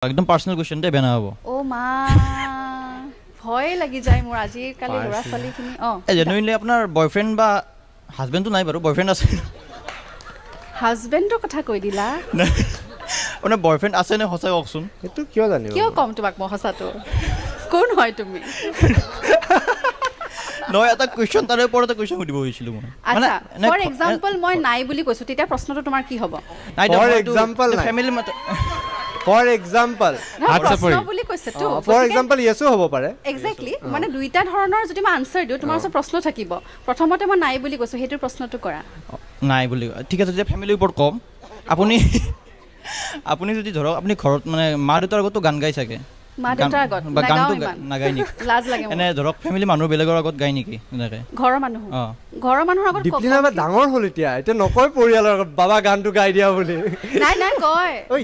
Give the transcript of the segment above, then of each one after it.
একদম personal question দে বেনা হবো ও মা ভয় লাগি যায় মোৰ আজি কালি লৰা ছোৱালীখিনি জেনুইনলি আপোনাৰ বয়ফ্ৰেণ্ড বা হাজবেণ্ডটো নাই বাৰু বয়ফ্ৰেণ্ড আছে হাজবেণ্ডৰ কথা কৈ দিলা আপোনাৰ বয়ফ্ৰেণ্ড আছে নে সঁচাই কওকচোন এইটো কিয় জানিব কিয় কম তোমাক মই সঁচাটো কোন হয় তুমি নহয় এটা কোৱেশ্চন তাৰে ওপৰতে কোৱেশ্চন সুধিব হৈছিলোঁ মই আচ্ছা ফৰ এক্সাম্পল মই নাই বুলি কৈছো তেতিয়া প্ৰশ্নটো তোমাৰ কি হ'ব ফৰ এক্সাম্পল ফেমিলি মত ফৰ এক্সাম্পল প্ৰশ্ন বুলি কৈছে তো ফৰ এক্সাম্পল ইয়েছো হ'ব পাৰে এক্স্যাক্টলি মানে দুইটা ধৰণৰ যদি মই আনসাৰ দিও তোমাৰ ওচৰত প্ৰশ্ন থাকিব প্ৰথমতে মই নাই বুলি কৈছো হেতু প্ৰশ্নটো কৰা নাই বুলি ঠিক আছে যে ফেমিলিৰ ওপৰত কম আপুনি আপুনি যদি ধৰক আপুনি ঘৰত মানে মা দেউতাৰ আগতো গান গাই থাকে মা দেউতাৰ আগত বা গানটো নাগাই নেকি লাজ লাগে এনে ধৰক ফেমিলি মানুহ বেলেগৰ আগত গাই নেকি এনেকে ঘৰৰ মানুহৰ আগত ডিপ্লিনা বা ডাঙৰ হ'ল এতিয়া নকয় পৰিয়ালৰ আগত বাবা গানটো গাই দিয়া বুলি নাই কয় ঐ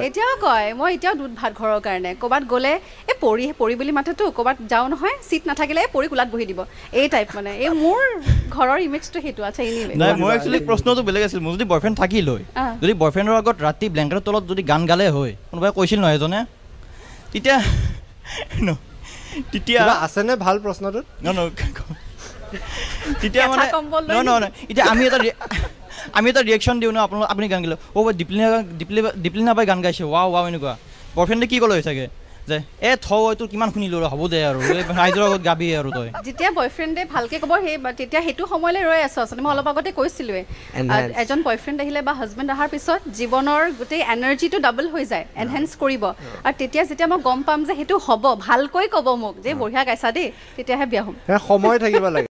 এতিয়াও কয় মই এতিয়াও দুধ ভাত ঘৰৰ কাৰণে ক'বাত গ'লে এই পৰি বুলি মাথাটো ক'বাত যাও নহয় সিট নাথাকিলে পৰি কুলাত বহি দিব এই টাইপ মানে এই মোৰ ঘৰৰ ইমেজটো হেতু আছে এনিৱে নাই মই একচুয়ালি প্ৰশ্নটো বেলেগ আছিল মোৰ যদি বয়ফ্ৰেণ্ড থাকিল হয় যদি বয়ফ্ৰেণ্ডৰ আগত ৰাতি ব্লেংকেটৰ তলত যদি গান গালে হয় কোনোবাই কৈছিল নহয় এজনে তেতিয়া তেতিয়া আছেনে ভাল প্ৰশ্নটো তেতিয়া মানে এতিয়া আমি এটা ৰিয়েকশ্যন দিওঁ ন আপুনি গান গালে অ' দীপলিনা বাই গান গাইছে ৱাও এনেকুৱা বয়ফ্ৰেণ্ডে কি ক'লে হৈ চাগে যে তোৰ কিমান শুনিলো হ'ব দে আৰু ৰাইজৰ আগত গাবি আৰু তই যেতিয়া বয়ফ্ৰেণ্ডে ভালকে ক'ব সেই তেতিয়া সেইটো সময়লৈ ৰৈ আছো আচলতে মই অলপ আগতে কৈছিলোৱে এজন বয়ফ্ৰেণ্ড আহিলে বা হাজবেণ্ড অহাৰ পিছত জীৱনৰ গোটেই এনাৰ্জিটো ডাবল হৈ যায় এনহেন্স কৰিব আৰু তেতিয়া যেতিয়া মই গম পাম যে সেইটো হ'ব ভালকৈ ক'ব মোক যে বঢ়িয়া গাইছা দেই তেতিয়াহে বিয়া হ'ম সময় থাকিব লাগে